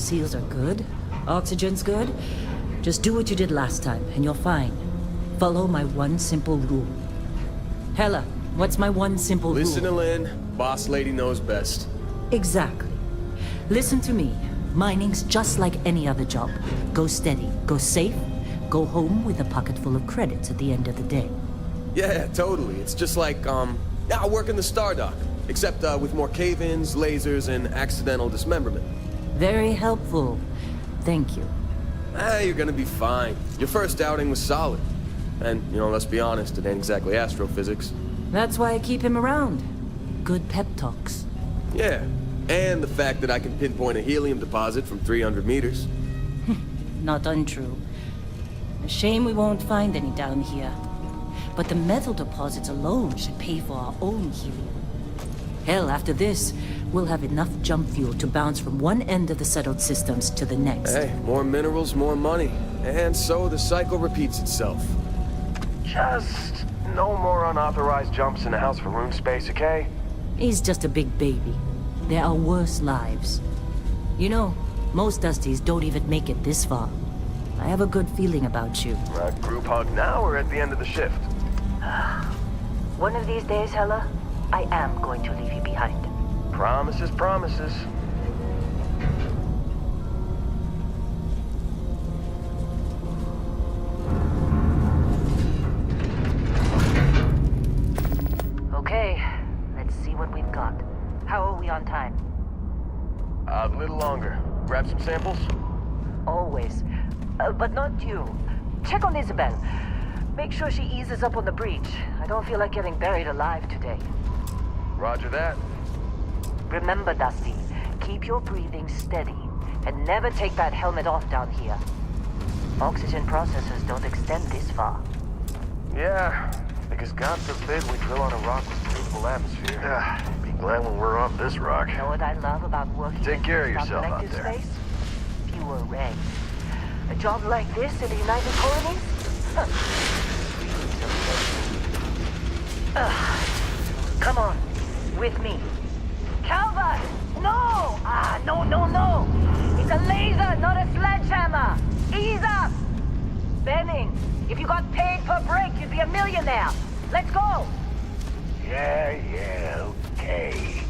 Seals are good. Oxygen's good. Just do what you did last time, and you're fine. Follow my one simple rule. Hella, what's my one simple rule? Listen to Lynn. Boss lady knows best. Exactly. Listen to me. Mining's just like any other job. Go steady, go safe, go home with a pocket full of credits at the end of the day. Yeah, totally. It's just like, I work in the Stardock. Except, with more cave-ins, lasers, and accidental dismemberment. Very helpful. Thank you. You're gonna be fine. Your first outing was solid. And, let's be honest, it ain't exactly astrophysics. That's why I keep him around. Good pep talks. Yeah, and the fact that I can pinpoint a helium deposit from 300 meters. Not untrue. A shame we won't find any down here. But the metal deposits alone should pay for our own helium. Hell, after this, we'll have enough jump fuel to bounce from one end of the settled systems to the next. Hey, more minerals, more money. And so the cycle repeats itself. Just no more unauthorized jumps in the house for room space, okay? He's just a big baby. There are worse lives. You know, most Dusties don't even make it this far. I have a good feeling about you. Group hug now or at the end of the shift? One of these days, Hella, I am going to leave you behind. Promises, promises. Okay, let's see what we've got. How are we on time? A little longer. Grab some samples? Always. But not you. Check on Isabel. Make sure she eases up on the breach. I don't feel like getting buried alive today. Roger that. Remember, Dusty, keep your breathing steady and never take that helmet off down here. Oxygen processors don't extend this far. Yeah, because God forbid we drill on a rock with breathable atmosphere. Be glad when we're off this rock. You know what I love about working Take in care of this yourself out collective there. space? Fewer regs. A job like this in the United Colonies? Huh. Come on, with me. Calvert! No! No! It's a laser, not a sledgehammer! Ease up! Benning, if you got paid per break, you'd be a millionaire. Let's go! Yeah, okay.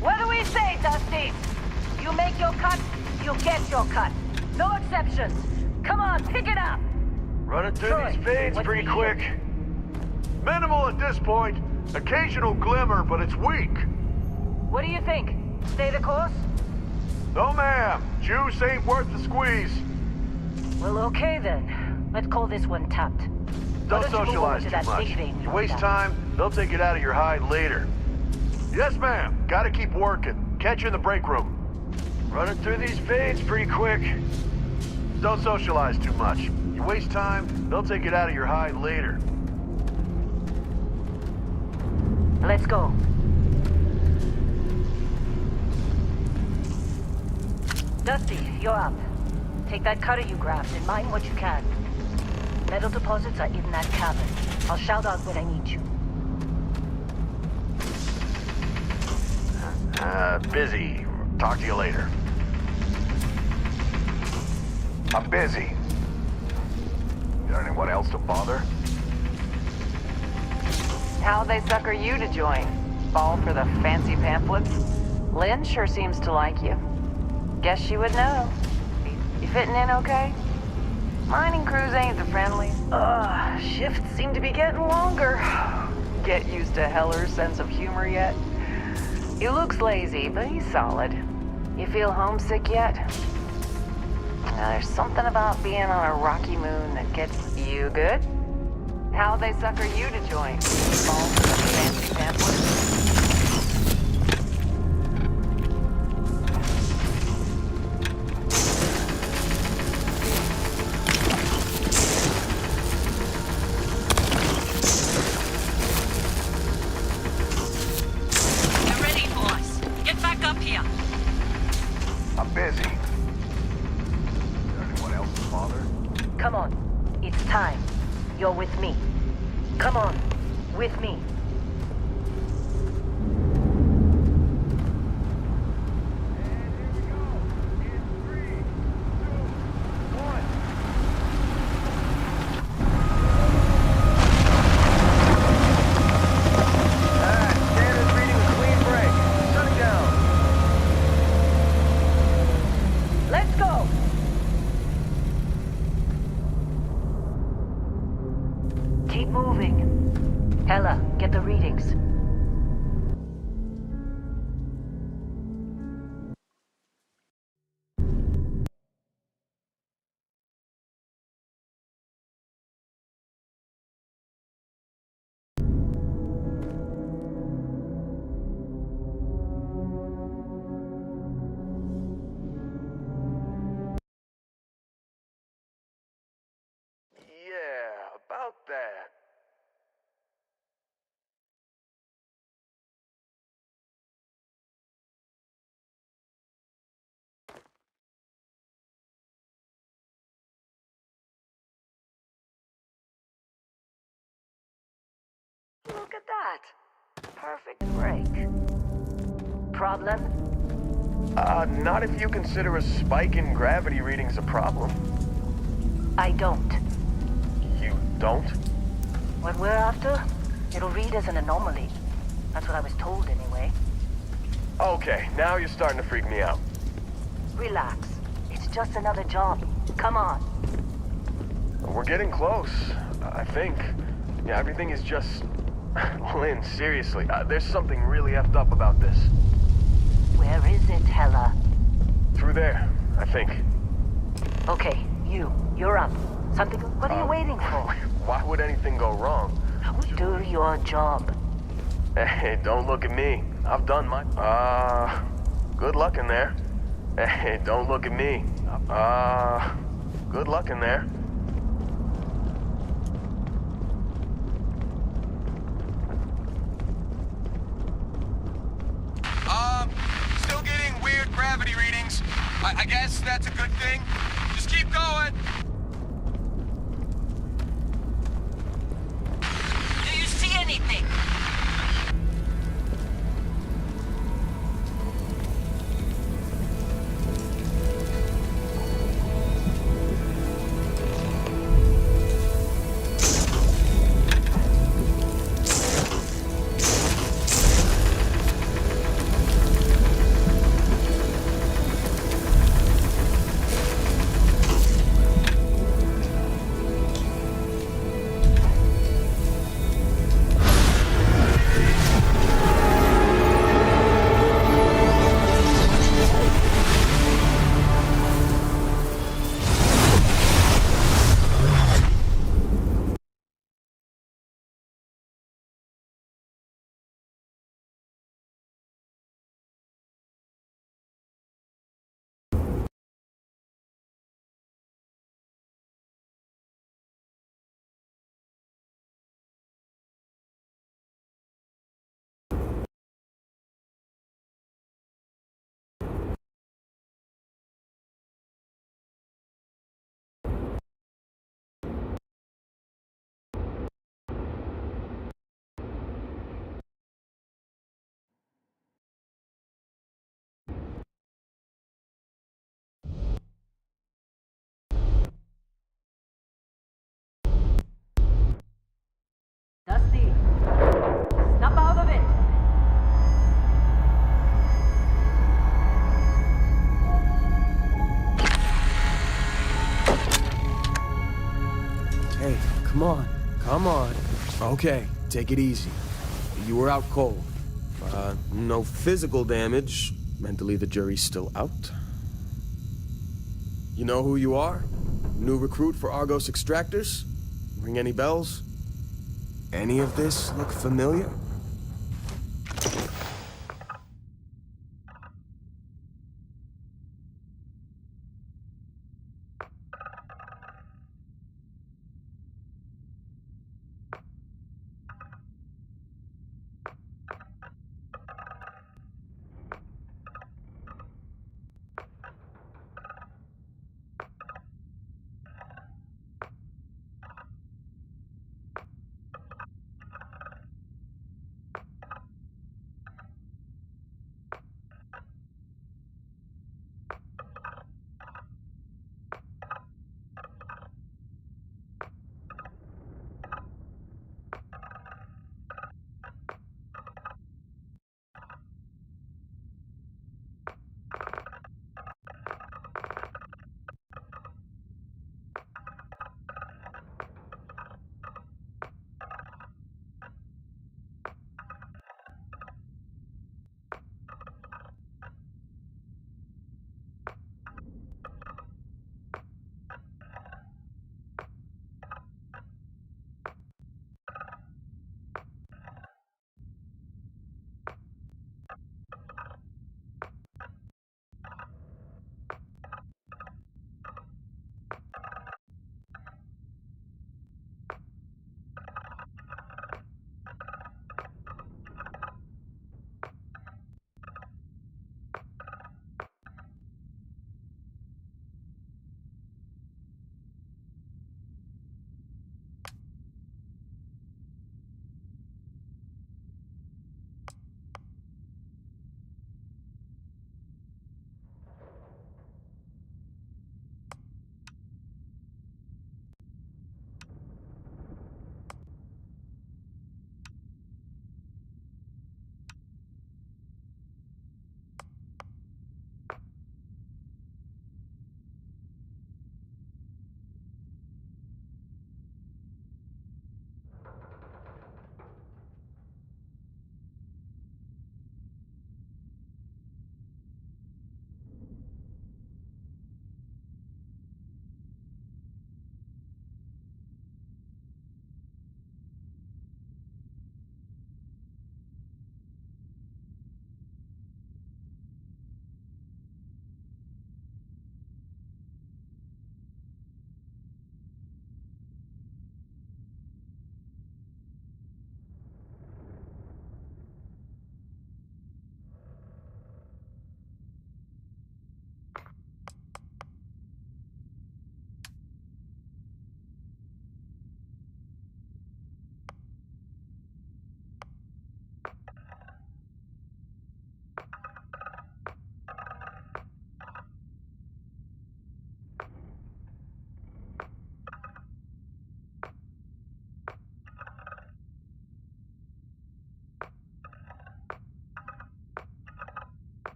What do we say, Dusty? You make your cut, you get your cut. No exceptions. Come on, pick it up! Running through Troy, these fades what's pretty the quick. Minimal at this point. Occasional glimmer, but it's weak. What do you think? Stay the course? No, ma'am. Juice ain't worth the squeeze. Well, okay then. Let's call this one tapped. Why Don't you move socialize over to too that much. big thing You waste down? time, they'll take it out of your hide later. Yes, ma'am. Gotta keep working. Catch you in the break room. Running through these fades pretty quick. Don't socialize too much. You waste time, they'll take it out of your hide later. Let's go. Dusty, you're up. Take that cutter you grabbed and mine what you can. Metal deposits are in that cabin. I'll shout out when I need you. Busy. Talk to you later. I'm busy. Got anyone else to bother? How'd they sucker you to join? Fall for the fancy pamphlets? Lynn sure seems to like you. Guess she would know. You fitting in okay? Mining crews ain't the friendliest. Shifts seem to be getting longer. Get used to Heller's sense of humor yet? He looks lazy, but he's solid. You feel homesick yet? There's something about being on a rocky moon that gets you good. How'd they sucker you to join? Fall for the fancy pamphlets? You're ready, boss. Get back up here. I'm busy. Got anyone else to bother? Come on. It's time. You're with me. Come on. With me. moving. Hella, get the readings. Yeah, about that. Look at that. Perfect break. Problem? Not if you consider a spike in gravity readings a problem. I don't. You don't? What we're after, it'll read as an anomaly. That's what I was told anyway. Okay, now you're starting to freak me out. Relax. It's just another job. Come on. We're getting close, I think. Yeah, everything is just... Lynn, seriously, there's something really effed up about this. Where is it, Hella? Through there, I think. Okay, you're up. Something... What are you waiting for? Why would anything go wrong? Do your job. Hey, don't look at me. I've done my... good luck in there. Hey, don't look at me. Good luck in there. Still getting weird gravity readings. I guess that's a good thing. Just keep going. Do you see anything? Dusty, snap out of it. Hey, come on. Come on. Okay, take it easy. You were out cold. No physical damage. Mentally, the jury's still out. You know who you are? New recruit for Argos Extractors? Ring any bells? Any of this look familiar?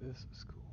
This is cool.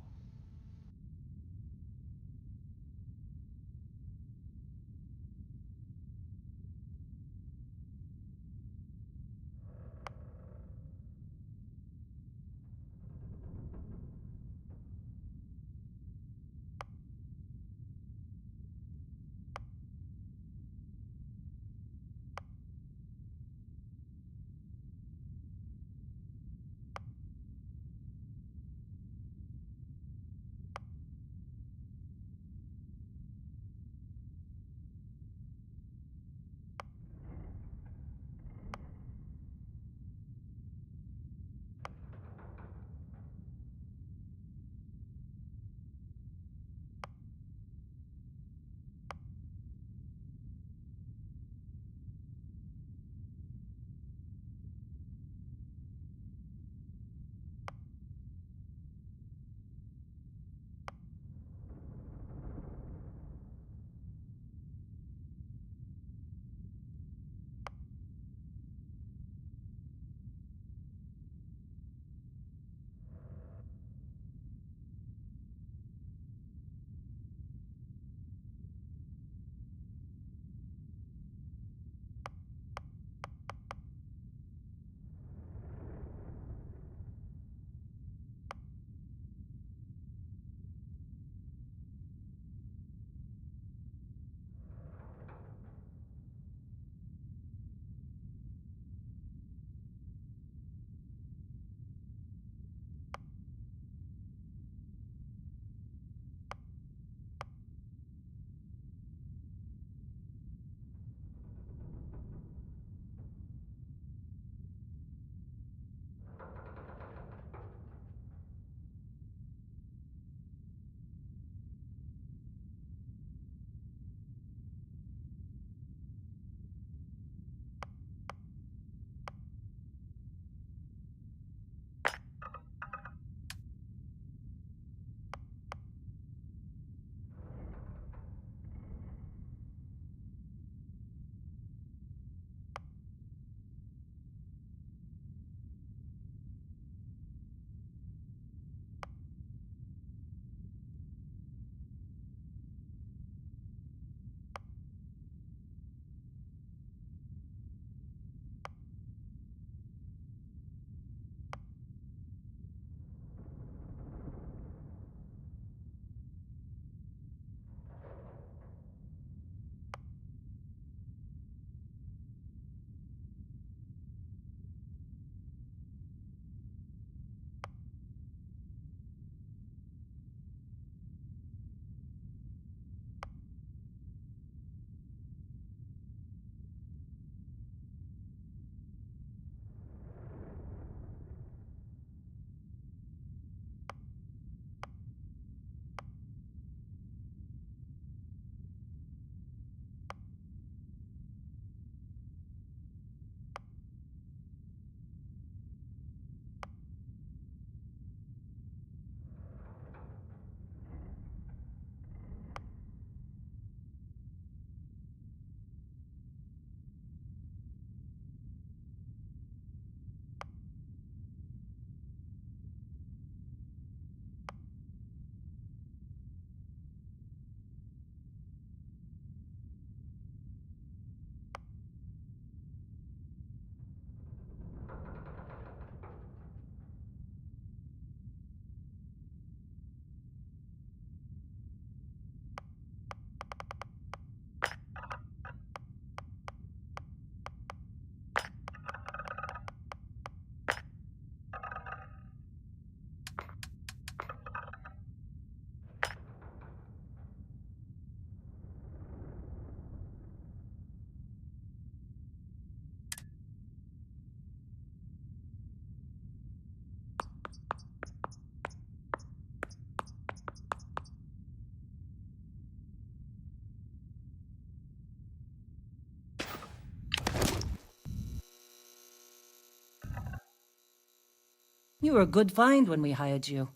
You were a good find when we hired you.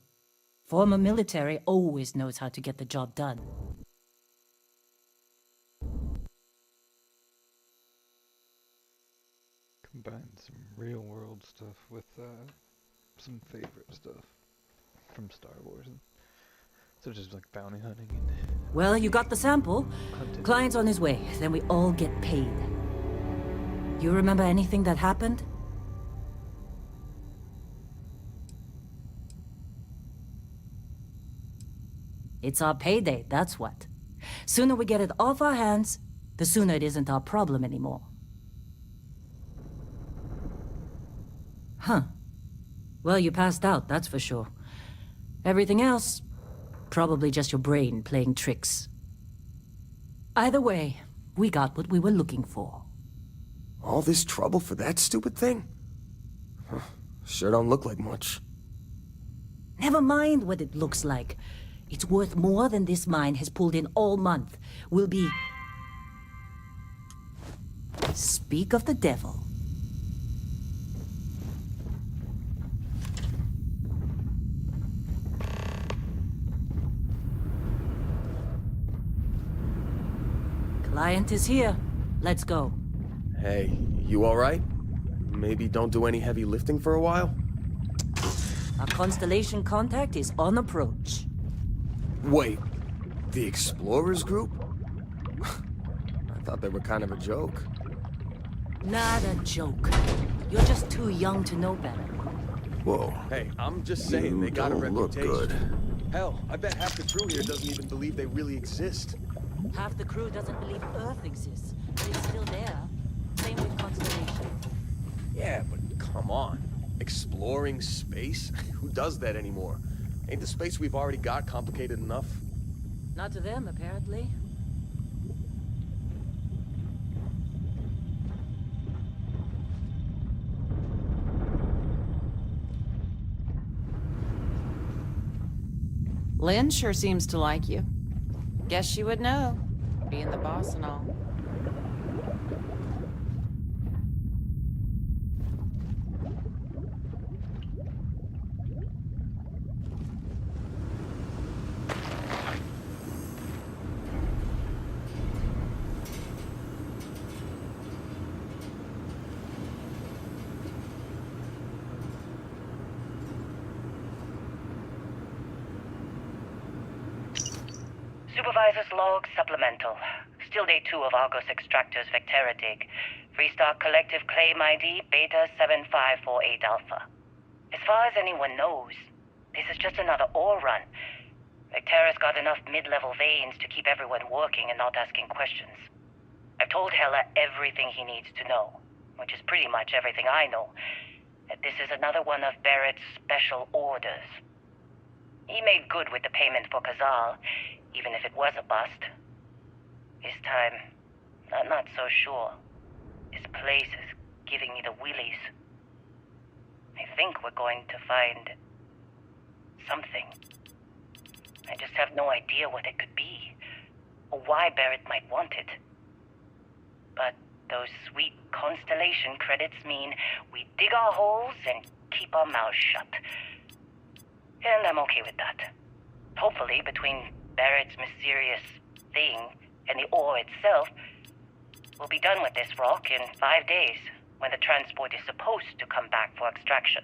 Former military always knows how to get the job done. Combine some real world stuff with some favorite stuff from Star Wars, and such as like bounty hunting and Well, you got the sample. hunting. Client's on his way, then we all get paid. You remember anything that happened? It's our payday, that's what. Sooner we get it off our hands, the sooner it isn't our problem anymore. Huh. Well, you passed out, that's for sure. Everything else, probably just your brain playing tricks. Either way, we got what we were looking for. All this trouble for that stupid thing? Huh, sure don't look like much. Never mind what it looks like. It's worth more than this mine has pulled in all month. We'll be... Speak of the devil. Client is here. Let's go. Hey, you alright? Maybe don't do any heavy lifting for a while? Our Constellation contact is on approach. Wait, the Explorers group? I thought they were kind of a joke. Not a joke. You're just too young to know better. Whoa. Hey, I'm just saying they got a don't look reputation. good. Hell, I bet half the crew here doesn't even believe they really exist. Half the crew doesn't believe Earth exists, but it's still there. Same with Constellation. Yeah, but come on. Exploring space? Who does that anymore? Ain't the space we've already got complicated enough? Not to them, apparently. Lynn sure seems to like you. Guess she would know, being the boss and all. Supervisor's log supplemental. Still day 2 of Argos Extractor's Vectera dig. Freestar Collective Claim ID Beta 7548 Alpha. As far as anyone knows, this is just another ore run. Vectera's got enough mid-level veins to keep everyone working and not asking questions. I've told Heller everything he needs to know, which is pretty much everything I know. That this is another one of Barrett's special orders. He made good with the payment for Kazal, even if it was a bust. This time, I'm not so sure. This place is giving me the willies. I think we're going to find something. I just have no idea what it could be, or why Barrett might want it. But those sweet Constellation credits mean we dig our holes and keep our mouths shut. And I'm okay with that. Hopefully, between Barrett's mysterious thing and the ore itself, we'll be done with this rock in 5 days, when the transport is supposed to come back for extraction.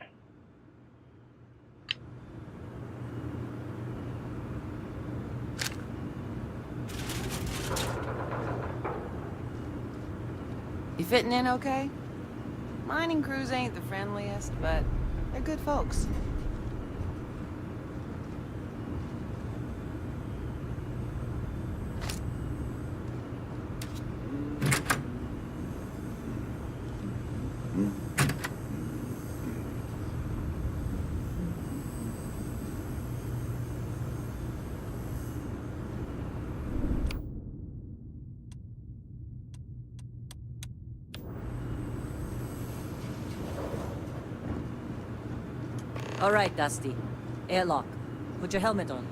You fitting in okay? Mining crews ain't the friendliest, but they're good folks. All right, Dusty. Airlock. Put your helmet on.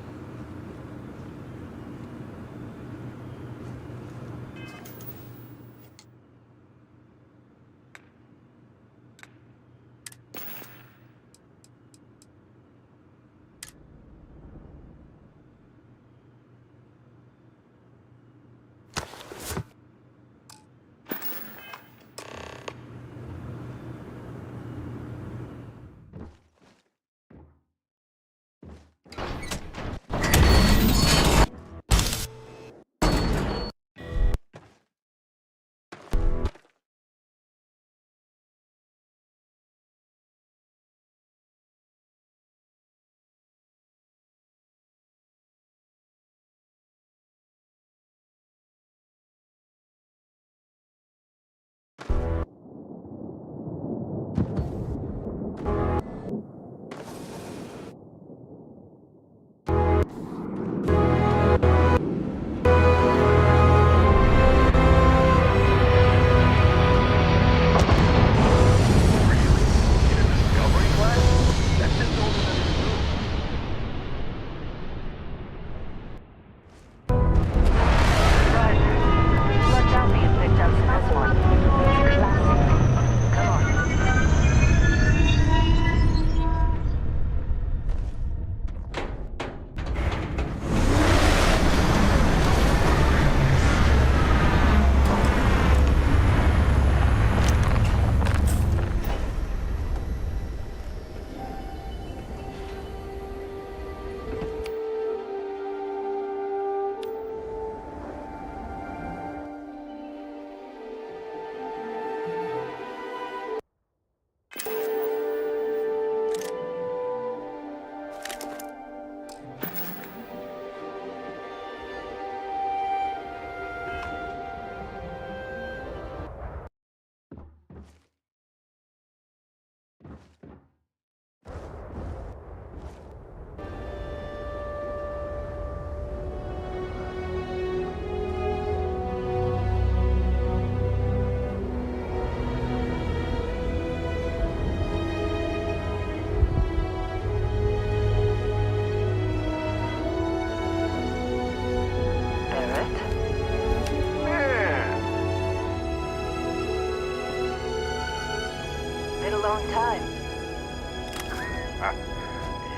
Been a long time.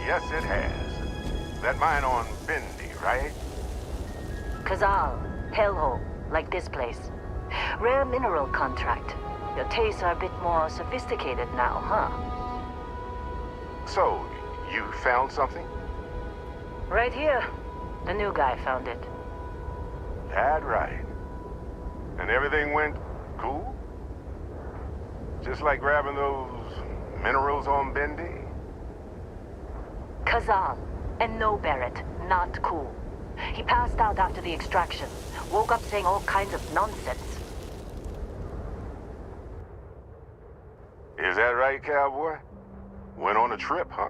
Yes, it has. That mine on Bendy, right? Kazal, hellhole, like this place. Rare mineral contract. Your tastes are a bit more sophisticated now, huh? So, you found something? Right here. The new guy found it. That right. And everything went cool? Just like grabbing those minerals on Bendy? Kazal, and no Barrett, not cool. He passed out after the extraction. Woke up saying all kinds of nonsense. Is that right, cowboy? Went on a trip, huh?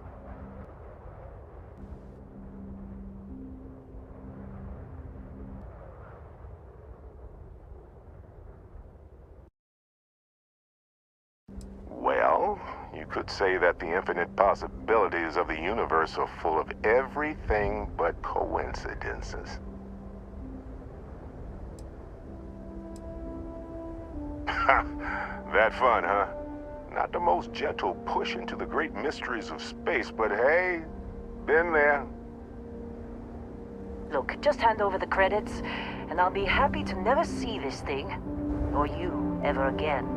Well, you could say that the infinite possibilities of the universe are full of everything but coincidences. That fun, huh? Not the most gentle push into the great mysteries of space, but hey, been there. Look, just hand over the credits, and I'll be happy to never see this thing, or you, ever again.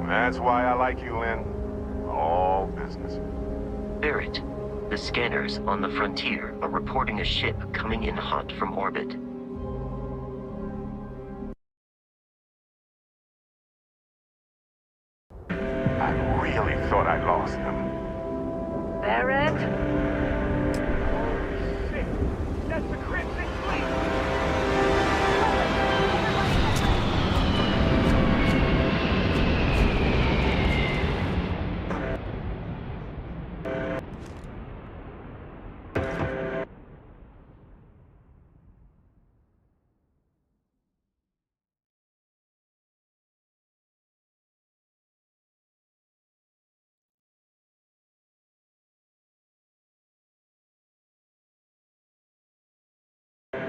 That's why I like you, Lynn. All business. Barrett, the scanners on the frontier are reporting a ship coming in hot from orbit. I really thought I lost them. Barrett? Shit! That's the Crimson Fleet!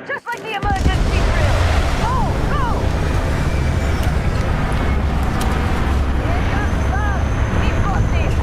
Just like the emergency drill! Go! Go! Here comes love! We've got this!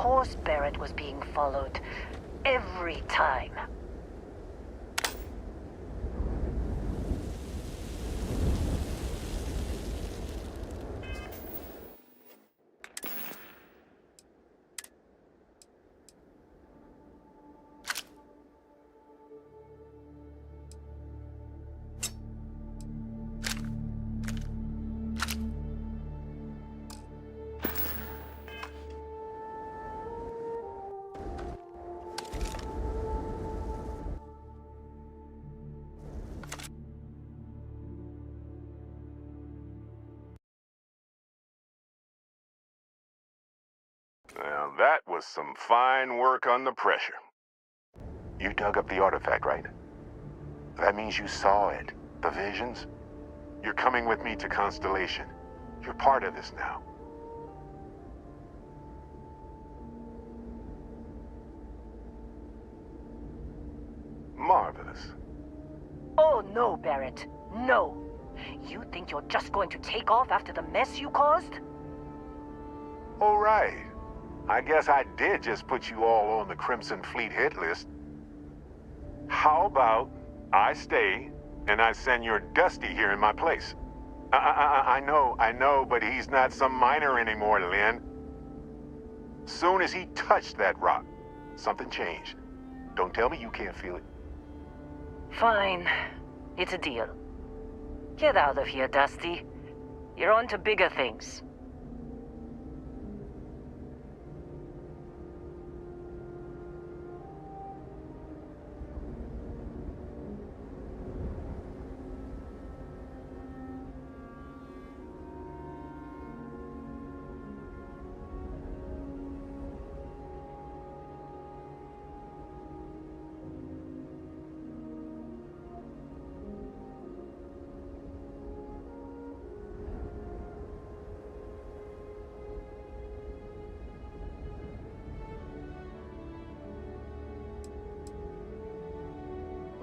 course Barrett was being followed. Every time. Now, that was some fine work under pressure. You dug up the artifact, right? That means you saw it. The visions? You're coming with me to Constellation. You're part of this now. Marvelous. Oh no, Barrett. No. You think you're just going to take off after the mess you caused? All right. I guess I did just put you all on the Crimson Fleet hit list. How about I stay and I send your Dusty here in my place? I know, but he's not some miner anymore, Lynn. Soon as he touched that rock, something changed. Don't tell me you can't feel it. Fine. It's a deal. Get out of here, Dusty. You're on to bigger things.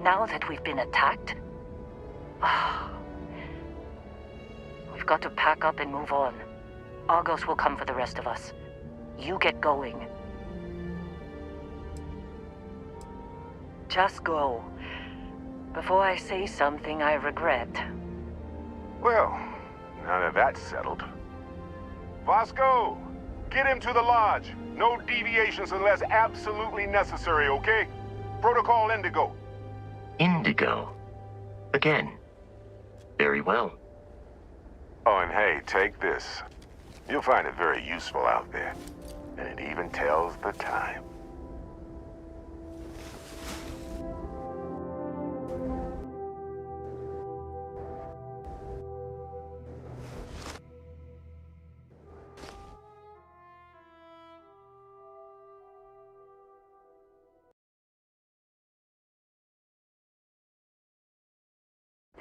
Now that we've been attacked, we've got to pack up and move on. Argos will come for the rest of us. You get going. Just go. Before I say something I regret. Well, now that that's settled. Vasco, get him to the lodge. No deviations unless absolutely necessary, okay? Protocol Indigo. Indigo. Again. Very well. Oh, and hey, take this. You'll find it very useful out there. And it even tells the time.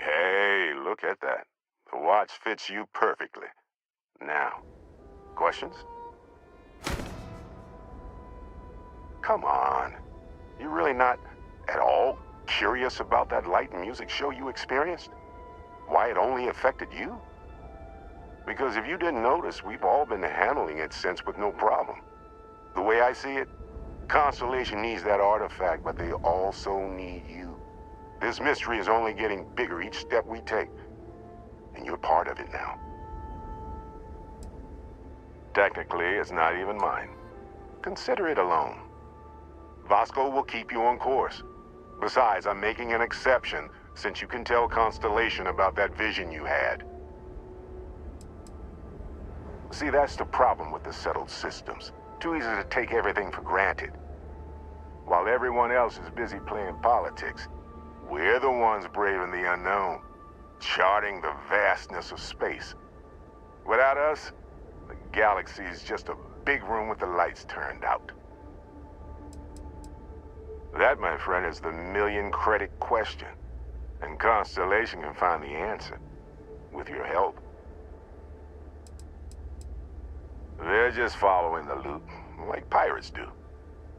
Hey, look at that. The watch fits you perfectly. Now, questions? Come on. You really not at all curious about that light and music show you experienced? Why it only affected you? Because if you didn't notice, we've all been handling it since with no problem. The way I see it, Constellation needs that artifact, but they also need you. This mystery is only getting bigger each step we take, and you're part of it now. Technically, it's not even mine. Consider it a loan. Vasco will keep you on course. Besides, I'm making an exception since you can tell Constellation about that vision you had. See, that's the problem with the settled systems. Too easy to take everything for granted. While everyone else is busy playing politics, we're the ones braving the unknown, charting the vastness of space. Without us, the galaxy is just a big room with the lights turned out. That, my friend, is the million-credit question, and Constellation can find the answer, with your help. They're just following the loot, like pirates do.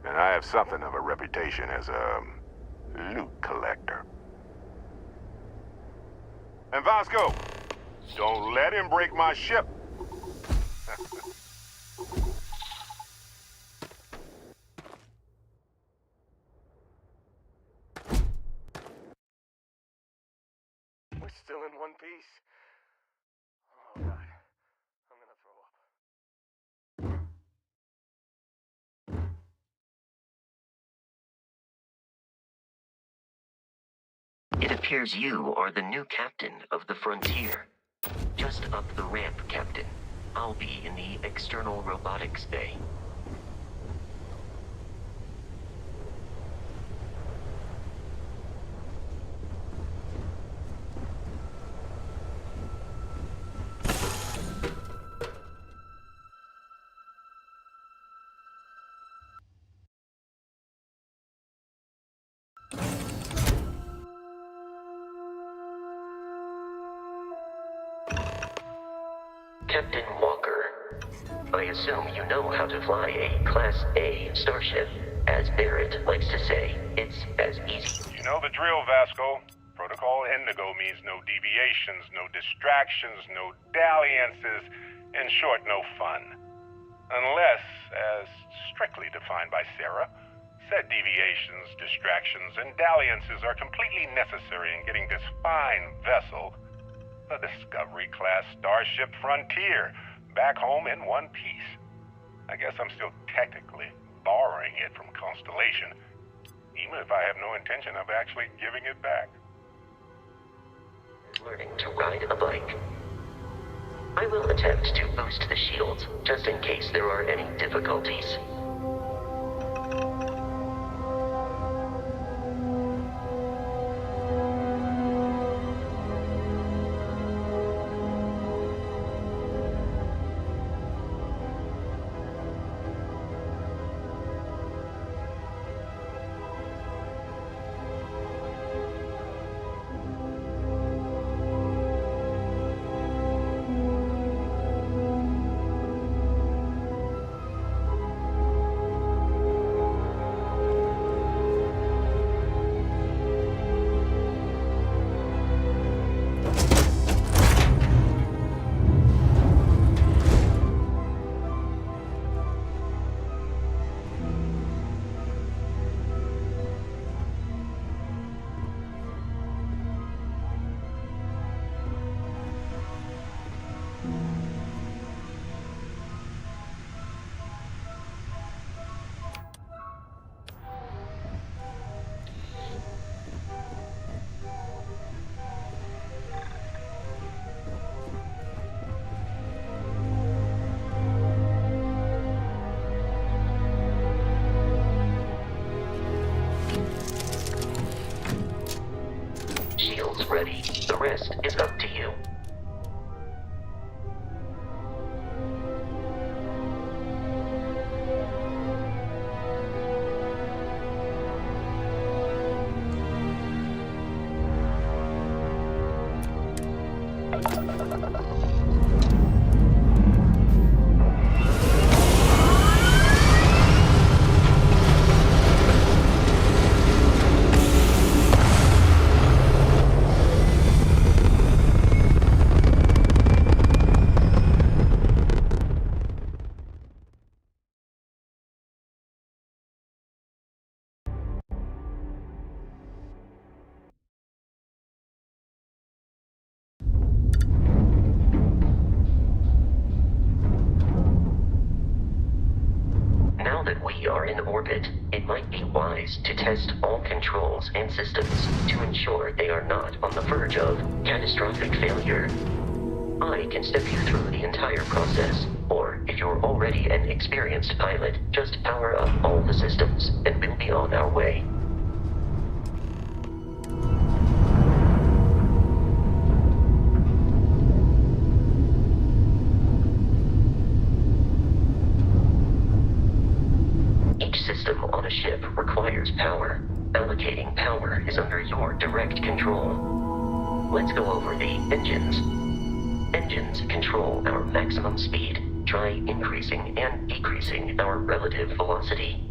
And I have something of a reputation as a loot collector. And Vasco, don't let him break my ship. still in one piece. Oh, God. I'm gonna throw up. It appears you are the new captain of the Frontier. Just up the ramp, Captain. I'll be in the external robotics bay. Captain Walker, I assume you know how to fly a Class A starship. As Barrett likes to say, it's as easy. You know the drill, Vasco. Protocol Indigo means no deviations, no distractions, no dalliances, in short, no fun. Unless, as strictly defined by Sarah, said deviations, distractions, and dalliances are completely necessary in getting this fine vessel, the Discovery-class Starship Frontier, back home in one piece. I guess I'm still technically borrowing it from Constellation, even if I have no intention of actually giving it back. Learning to ride a bike. I will attempt to boost the shields, just in case there are any difficulties. Shields ready. The rest is up to you. Now that we are in orbit, it might be wise to test all controls and systems to ensure they are not on the verge of catastrophic failure. I can step you through the entire process, or if you're already an experienced pilot, just power up all the systems, and we'll be on our way. Each system on a ship requires power. Allocating power is under your direct control. Let's go over the engines. Engines control our maximum speed. Try increasing and decreasing our relative velocity.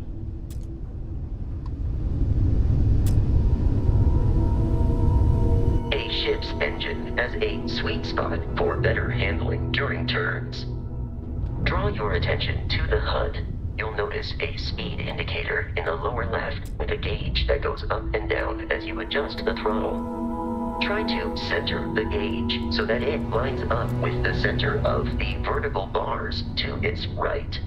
A ship's engine has a sweet spot for better handling during turns. Draw your attention to the HUD. You'll notice a speed indicator in the lower left with a gauge that goes up and down as you adjust the throttle. Try to center the gauge so that it lines up with the center of the vertical bars to its right.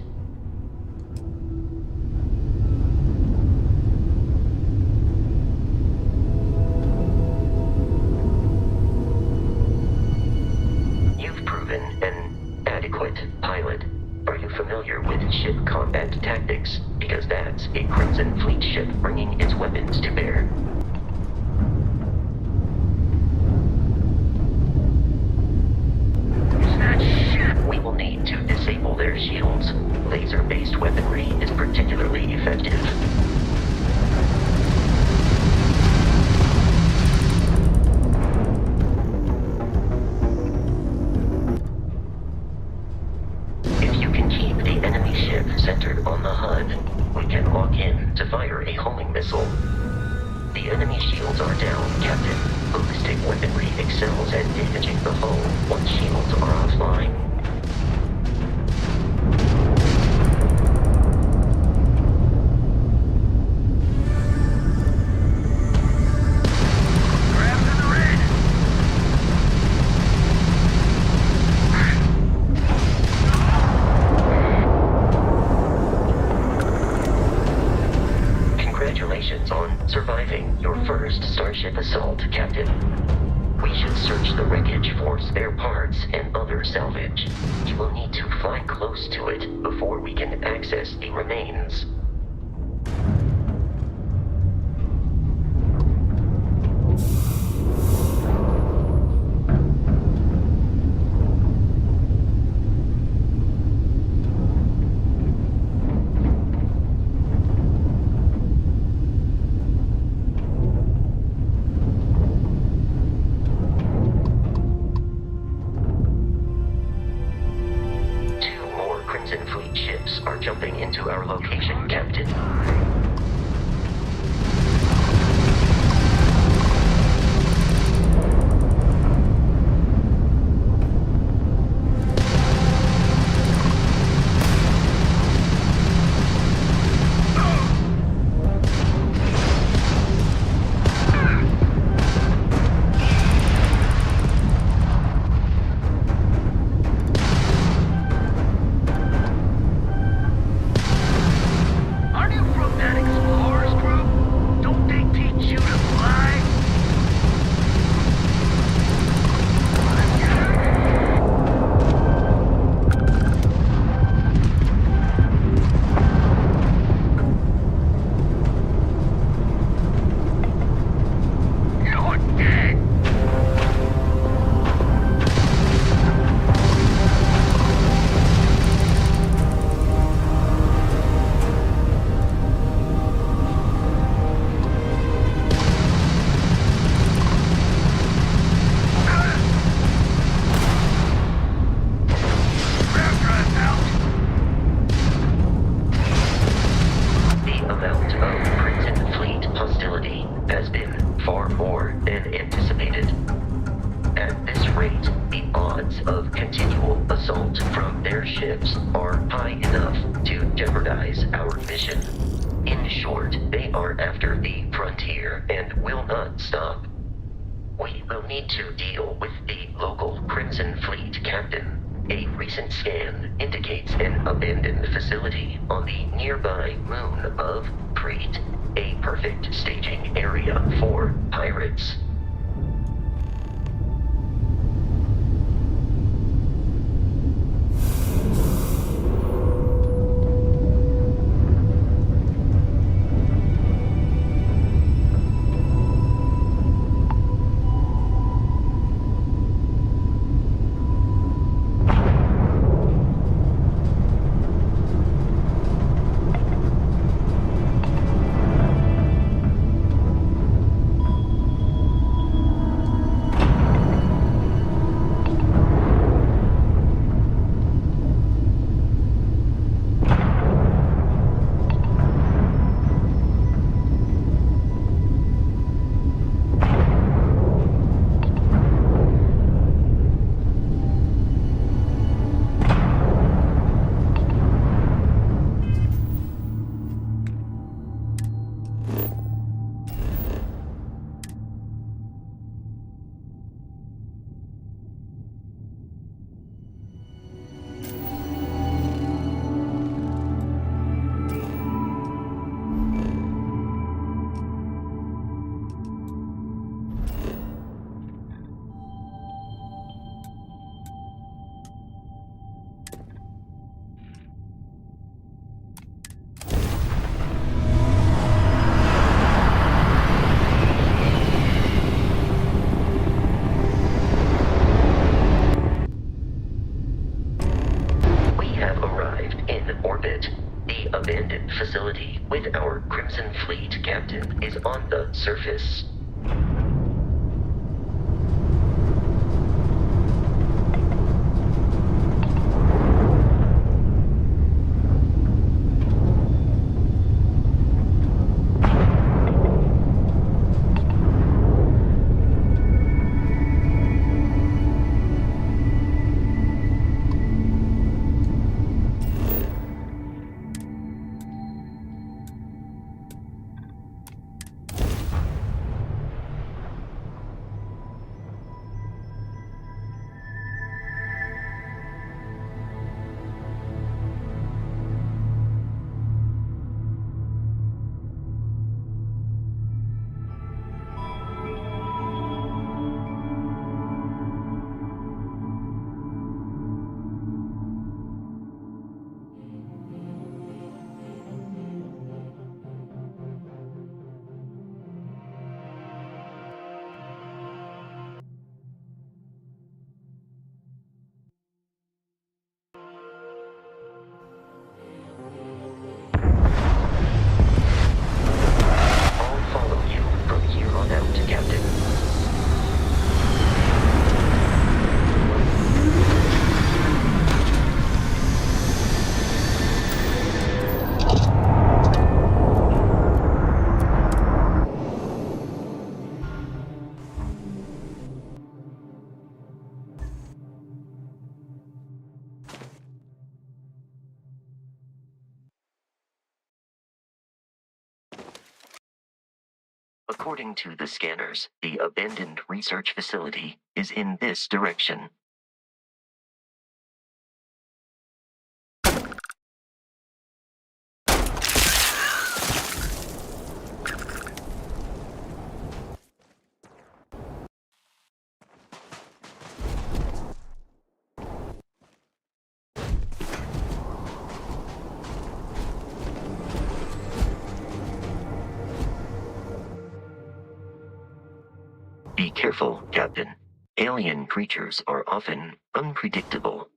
You've proven an adequate pilot. Are you familiar with ship combat tactics? Because that's a Crimson Fleet ship bringing its weapons to bear. We will need to disable their shields. Laser-based weaponry is particularly effective. If you can keep the enemy ship centered on the HUD, we can lock in to fire a homing missile. The enemy shields are down, Captain. Ballistic weaponry excels at damaging the hull once shields are offline. Congratulations on surviving your first Starship assault, Captain. We should search the wreckage for spare parts and other salvage. You will need to fly close to it before we can access the remains. Fleet ships are jumping into our location, Captain. Are high enough to jeopardize our mission. In short, they are after the frontier and will not stop. We will need to deal with the local Crimson Fleet captain. A recent scan indicates an abandoned facility on the nearby moon of Crete, a perfect staging area for pirates. surface. According to the scanners, the abandoned research facility is in this direction. Be careful, Captain. Alien creatures are often unpredictable.